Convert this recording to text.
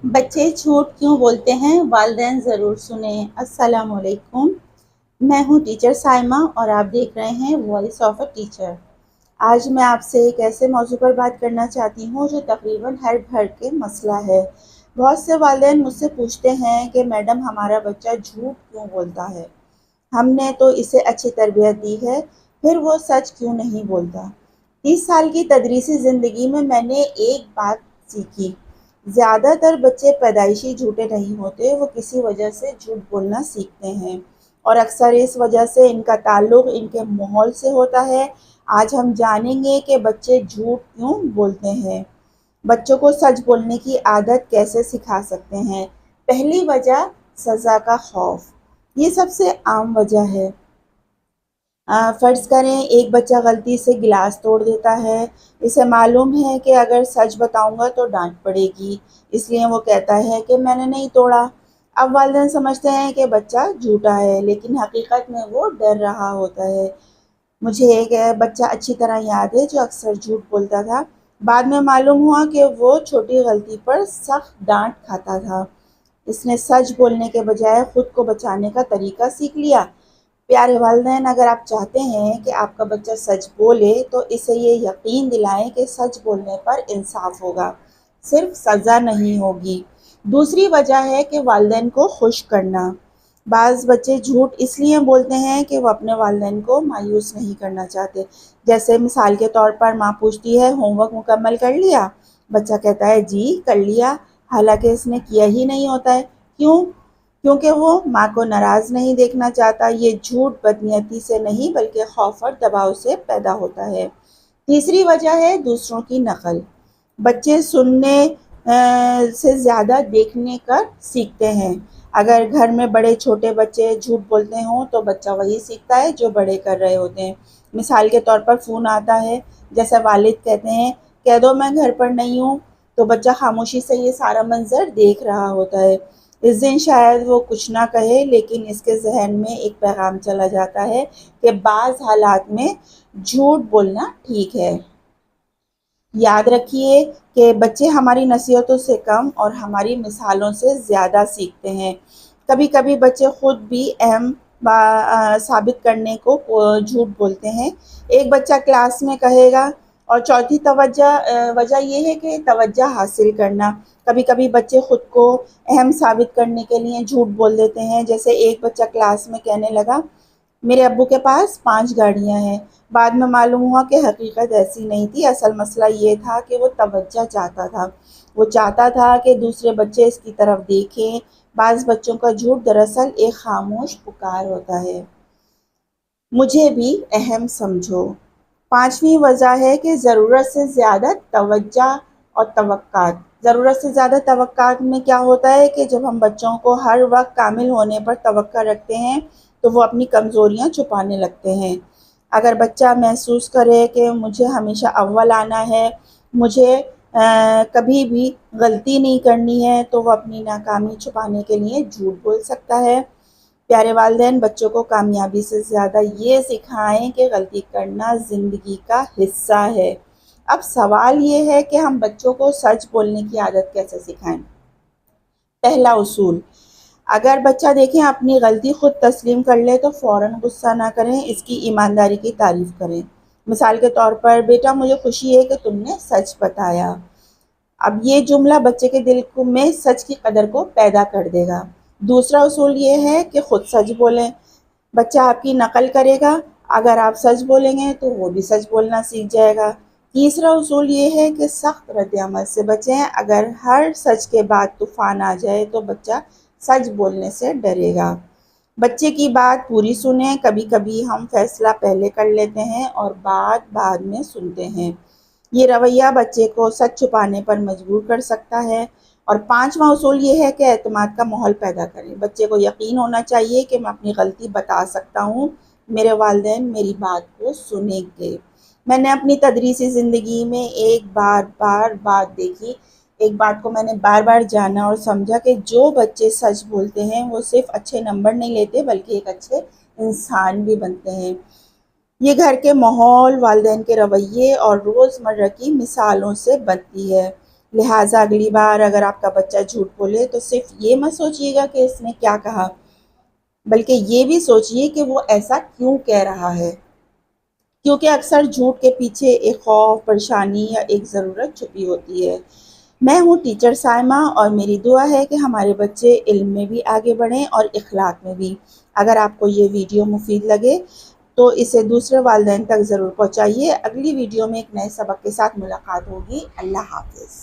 بچے جھوٹ کیوں بولتے ہیں، والدین ضرور سنیں۔ السلام علیکم، میں ہوں ٹیچر سائمہ اور آپ دیکھ رہے ہیں وائس آف اے ٹیچر۔ آج میں آپ سے ایک ایسے موضوع پر بات کرنا چاہتی ہوں جو تقریباً ہر گھر کے مسئلہ ہے۔ بہت سے والدین مجھ سے پوچھتے ہیں کہ میڈم ہمارا بچہ جھوٹ کیوں بولتا ہے، ہم نے تو اسے اچھی تربیت دی ہے، پھر وہ سچ کیوں نہیں بولتا۔ 30 سال کی تدریسی زندگی میں نے ایک بات سیکھی، زیادہ تر بچے پیدائشی جھوٹے نہیں ہوتے، وہ کسی وجہ سے جھوٹ بولنا سیکھتے ہیں، اور اکثر اس وجہ سے ان کا تعلق ان کے ماحول سے ہوتا ہے۔ آج ہم جانیں گے کہ بچے جھوٹ کیوں بولتے ہیں، بچوں کو سچ بولنے کی عادت کیسے سکھا سکتے ہیں۔ پہلی وجہ، سزا کا خوف۔ یہ سب سے عام وجہ ہے۔ فرض کریں ایک بچہ غلطی سے گلاس توڑ دیتا ہے، اسے معلوم ہے کہ اگر سچ بتاؤں گا تو ڈانٹ پڑے گی، اس لیے وہ کہتا ہے کہ میں نے نہیں توڑا۔ اب والدین سمجھتے ہیں کہ بچہ جھوٹا ہے، لیکن حقیقت میں وہ ڈر رہا ہوتا ہے۔ مجھے ایک بچہ اچھی طرح یاد ہے جو اکثر جھوٹ بولتا تھا، بعد میں معلوم ہوا کہ وہ چھوٹی غلطی پر سخت ڈانٹ کھاتا تھا۔ اس نے سچ بولنے کے بجائے خود کو بچانے کا طریقہ سیکھ لیا۔ پیارے والدین، اگر آپ چاہتے ہیں کہ آپ کا بچہ سچ بولے تو اسے یہ یقین دلائیں کہ سچ بولنے پر انصاف ہوگا، صرف سزا نہیں ہوگی۔ دوسری وجہ ہے کہ والدین کو خوش کرنا۔ بعض بچے جھوٹ اس لیے بولتے ہیں کہ وہ اپنے والدین کو مایوس نہیں کرنا چاہتے۔ جیسے مثال کے طور پر ماں پوچھتی ہے ہوم ورک مکمل کر لیا؟ بچہ کہتا ہے جی کر لیا، حالانکہ اس نے کیا ہی نہیں ہوتا ہے۔ کیوں؟ کیونکہ وہ ماں کو ناراض نہیں دیکھنا چاہتا۔ یہ جھوٹ بدنیتی سے نہیں بلکہ خوف اور دباؤ سے پیدا ہوتا ہے۔ تیسری وجہ ہے دوسروں کی نقل۔ بچے سننے سے زیادہ دیکھنے کر سیکھتے ہیں۔ اگر گھر میں بڑے چھوٹے بچے جھوٹ بولتے ہوں تو بچہ وہی سیکھتا ہے جو بڑے کر رہے ہوتے ہیں۔ مثال کے طور پر فون آتا ہے، جیسے والد کہتے ہیں کہہ دو میں گھر پر نہیں ہوں، تو بچہ خاموشی سے یہ سارا منظر دیکھ رہا ہوتا ہے۔ اس دن شاید وہ کچھ نہ کہے، لیکن اس کے ذہن میں ایک پیغام چلا جاتا ہے کہ بعض حالات میں جھوٹ بولنا ٹھیک ہے۔ یاد رکھیے کہ بچے ہماری نصیحتوں سے کم اور ہماری مثالوں سے زیادہ سیکھتے ہیں۔ کبھی کبھی بچے خود بھی اہم ثابت کرنے کو جھوٹ بولتے ہیں۔ ایک بچہ کلاس میں کہے گا، اور چوتھی وجہ یہ ہے کہ توجہ حاصل کرنا۔ کبھی کبھی بچے خود کو اہم ثابت کرنے کے لیے جھوٹ بول دیتے ہیں۔ جیسے ایک بچہ کلاس میں کہنے لگا میرے ابو کے پاس 5 گاڑیاں ہیں، بعد میں معلوم ہوا کہ حقیقت ایسی نہیں تھی، اصل مسئلہ یہ تھا کہ وہ توجہ چاہتا تھا، وہ چاہتا تھا کہ دوسرے بچے اس کی طرف دیکھیں۔ بعض بچوں کا جھوٹ دراصل ایک خاموش پکار ہوتا ہے، مجھے بھی اہم سمجھو۔ پانچویں وجہ ہے کہ ضرورت سے زیادہ توجہ اور توقعات۔ ضرورت سے زیادہ توقعات میں کیا ہوتا ہے کہ جب ہم بچوں کو ہر وقت کامل ہونے پر توقع رکھتے ہیں تو وہ اپنی کمزوریاں چھپانے لگتے ہیں۔ اگر بچہ محسوس کرے کہ مجھے ہمیشہ اول آنا ہے، مجھے کبھی بھی غلطی نہیں کرنی ہے، تو وہ اپنی ناکامی چھپانے کے لیے جھوٹ بول سکتا ہے۔ پیارے والدین، بچوں کو کامیابی سے زیادہ یہ سکھائیں کہ غلطی کرنا زندگی کا حصہ ہے۔ اب سوال یہ ہے کہ ہم بچوں کو سچ بولنے کی عادت کیسے سکھائیں؟ پہلا اصول، اگر بچہ دیکھیں اپنی غلطی خود تسلیم کر لے تو فوراً غصہ نہ کریں، اس کی ایمانداری کی تعریف کریں۔ مثال کے طور پر بیٹا مجھے خوشی ہے کہ تم نے سچ بتایا۔ اب یہ جملہ بچے کے دل میں سچ کی قدر کو پیدا کر دے گا۔ دوسرا اصول یہ ہے کہ خود سچ بولیں۔ بچہ آپ کی نقل کرے گا، اگر آپ سچ بولیں گے تو وہ بھی سچ بولنا سیکھ جائے گا۔ تیسرا اصول یہ ہے کہ سخت رد عمل سے بچیں۔ اگر ہر سچ کے بعد طوفان آ جائے تو بچہ سچ بولنے سے ڈرے گا۔ بچے کی بات پوری سنیں۔ کبھی کبھی ہم فیصلہ پہلے کر لیتے ہیں اور بات بعد میں سنتے ہیں۔ یہ رویہ بچے کو سچ چھپانے پر مجبور کر سکتا ہے۔ اور پانچواں اصول یہ ہے کہ اعتماد کا ماحول پیدا کریں۔ بچے کو یقین ہونا چاہیے کہ میں اپنی غلطی بتا سکتا ہوں، میرے والدین میری بات کو سنیں گے۔ میں نے اپنی تدریسی زندگی میں ایک بات دیکھی، ایک بات کو میں نے بار بار جانا اور سمجھا کہ جو بچے سچ بولتے ہیں وہ صرف اچھے نمبر نہیں لیتے بلکہ ایک اچھے انسان بھی بنتے ہیں۔ یہ گھر کے ماحول، والدین کے رویے اور روزمرہ کی مثالوں سے بنتی ہے۔ لہٰذا اگلی بار اگر آپ کا بچہ جھوٹ بولے تو صرف یہ مت سوچیے گا کہ اس نے کیا کہا، بلکہ یہ بھی سوچیے کہ وہ ایسا کیوں کہہ رہا ہے، کیونکہ اکثر جھوٹ کے پیچھے ایک خوف، پریشانی یا ایک ضرورت چھپی ہوتی ہے۔ میں ہوں ٹیچر سائمہ، اور میری دعا ہے کہ ہمارے بچے علم میں بھی آگے بڑھیں اور اخلاق میں بھی۔ اگر آپ کو یہ ویڈیو مفید لگے تو اسے دوسرے والدین تک ضرور پہنچائیے۔ اگلی ویڈیو میں ایک نئے سبق کے ساتھ ملاقات ہوگی۔ اللہ حافظ۔